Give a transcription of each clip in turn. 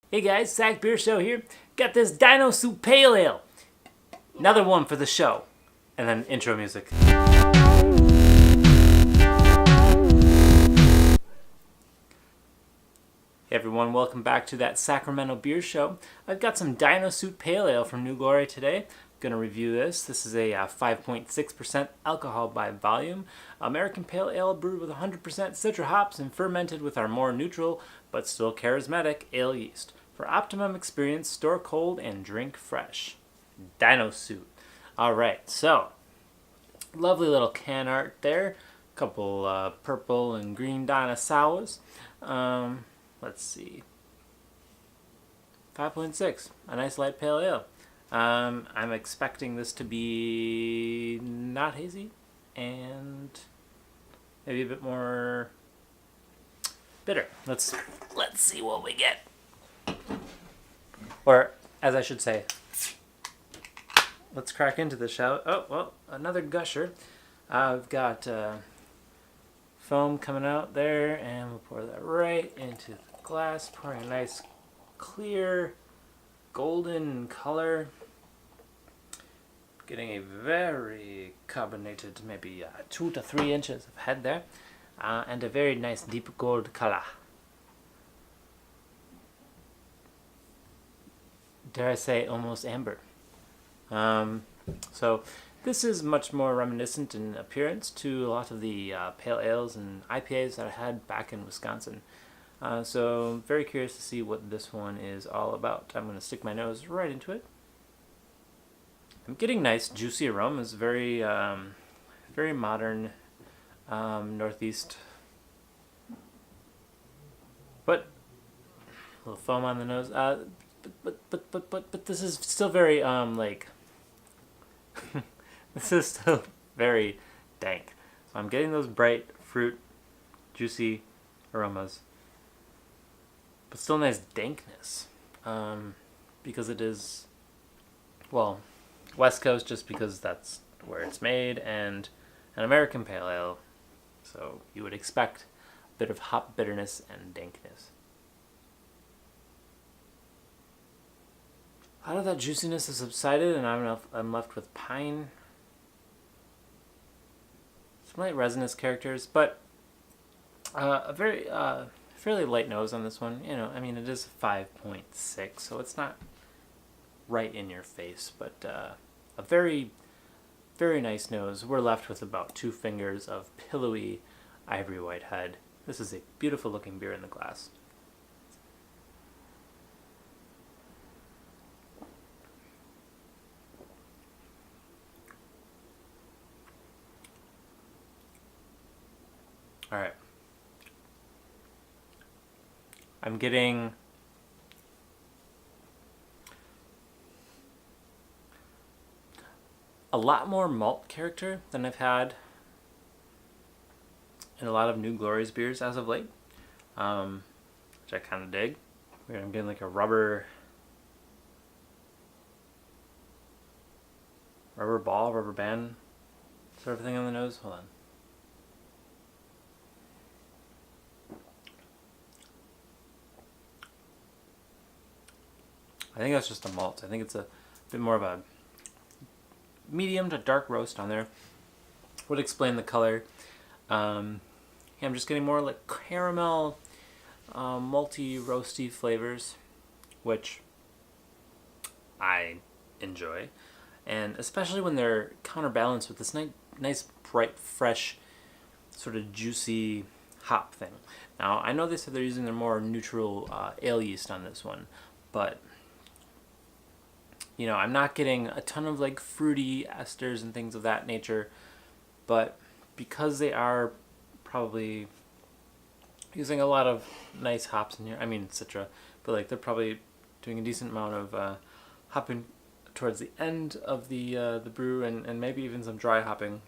Hey guys, Sac Beer Show here. Got this Dino Suit Pale Ale. Another one for the show. And then intro music. Hey everyone, welcome back to that Sacramento Beer Show. I've got some Dino Suit Pale Ale from New Glory today. Gonna review this. This is a 5.6% alcohol by volume American Pale Ale brewed with 100% citra hops and fermented with our more neutral but still charismatic ale yeast. For optimum experience, store cold and drink fresh. Dino Suit. Alright, so lovely little can art there. Couple purple and green dinosaurs. Let's see. 5.6, a nice light pale ale. I'm expecting this to be not hazy and maybe a bit more bitter. Let's see what we get. Or, as I should say, let's crack into the show. Oh, well, another gusher. I've got foam coming out there, and we'll pour that right into the glass, pouring a nice clear golden color, getting a very carbonated, maybe 2 to 3 inches of head there, and a very nice deep gold color. Dare I say, almost amber. So this is much more reminiscent in appearance to a lot of the pale ales and IPAs that I had back in Wisconsin. So I'm very curious to see what this one is all about. I'm going to stick my nose right into it. I'm getting nice juicy aromas, very very modern Northeast, but a little foam on the nose. But this is still very like this is still very dank. So I'm getting those bright fruit, juicy aromas, but still nice dankness, because it is, well, West Coast, just because that's where it's made, and an American Pale Ale, so you would expect a bit of hop bitterness and dankness. A lot of that juiciness has subsided, and I'm left with pine, some light resinous characters, but a very fairly light nose on this one. You know, I mean, it is 5.6, so it's not right in your face, but a very, very nice nose. We're left with about 2 fingers of pillowy ivory white head. This is a beautiful looking beer in the glass. All right. I'm getting a lot more malt character than I've had in a lot of New Glory's beers as of late, which I kind of dig. I'm getting like a rubber ball, rubber band sort of thing on the nose. Hold on. I think that's just the malt. I think it's a bit more of a medium to dark roast on there. Would explain the color. I'm just getting more like caramel, malty, roasty flavors, which I enjoy, and especially when they're counterbalanced with this nice, bright, fresh, sort of juicy hop thing. Now, I know they said they're using their more neutral ale yeast on this one, but you know, I'm not getting a ton of like fruity esters and things of that nature, but because they are probably using a lot of nice hops in here, I mean citra, but like they're probably doing a decent amount of hopping towards the end of the brew, and maybe even some dry hopping.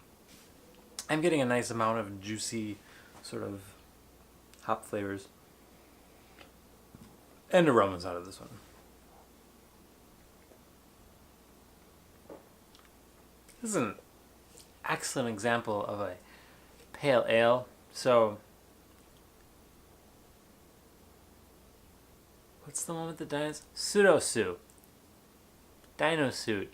I'm getting a nice amount of juicy sort of hop flavors and aromas out of this one. This is an excellent example of a pale ale. So What's the one with the dinosaur? Pseudo Suit. Dino Suit.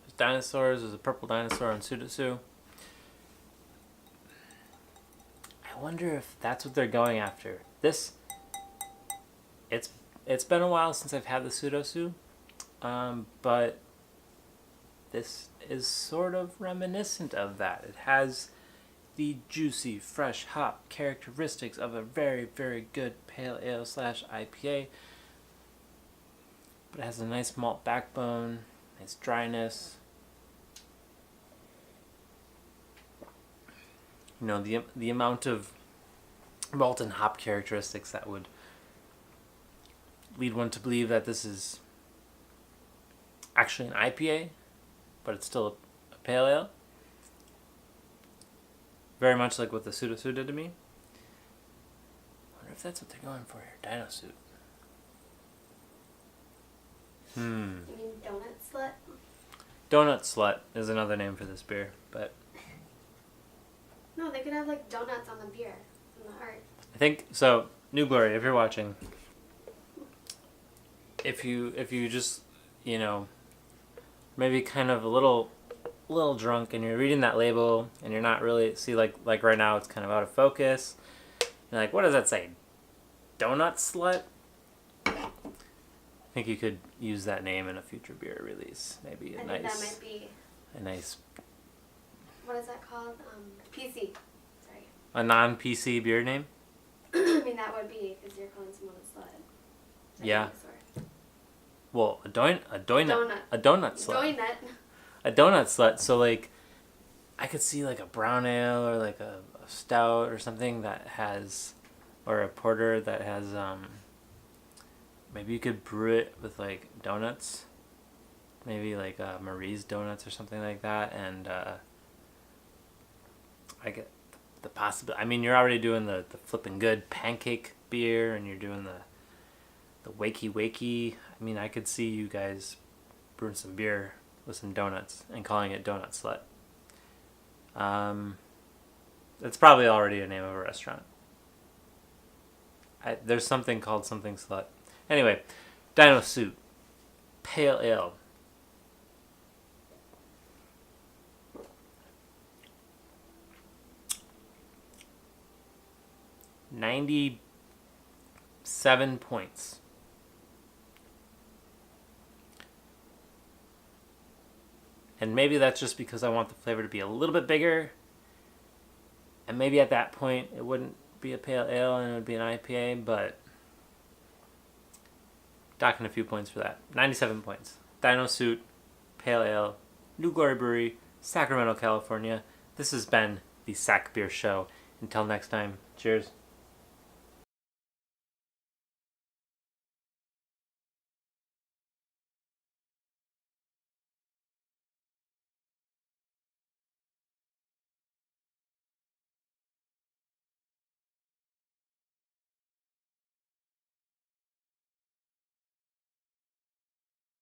There's dinosaurs. There's a purple dinosaur on Pseudo Suit. I wonder if that's what they're going after. This. It's been a while since I've had the Pseudo Suit, but this is sort of reminiscent of that. It has the juicy, fresh hop characteristics of a very, very good pale ale / IPA, but it has a nice malt backbone, nice dryness. You know, the amount of malt and hop characteristics that would lead one to believe that this is actually an IPA, but it's still a pale ale. Very much like what the Pseudo Suit did to me. I wonder if that's what they're going for here. Dino Suit. You mean Donut Slut? Donut Slut is another name for this beer, but No, they could have like donuts on the beer, on the art. I think so. New Glory, if you're watching, if you just, you know, maybe kind of a little drunk and you're reading that label and you're not really like right now it's kind of out of focus. You're like, what does that say? Donut Slut? I think you could use that name in a future beer release. Maybe I think that might be a nice. What is that called? PC. Sorry. A non-PC beer name? I mean, that would be because you're calling someone a slut. Yeah. Dinosaur. Well, a donut slut. Donut. A donut slut. So like, I could see like a brown ale or like a stout or something that has, or a porter that has. Maybe you could brew it with like donuts. Maybe like Marie's Donuts or something like that, and I get the possibility. I mean, you're already doing the flipping good pancake beer, and you're doing the wakey. I mean, I could see you guys brewing some beer with some donuts and calling it Donut Slut. It's probably already a name of a restaurant. There's something called something Slut. Anyway, Dino Suit, pale ale. $97 points. And maybe that's just because I want the flavor to be a little bit bigger. And maybe at that point it wouldn't be a pale ale and it would be an IPA, but docking a few points for that. 97 points. Dino Suit, pale ale, New Glory Brewery, Sacramento, California. This has been the Sac Beer Show. Until next time, cheers.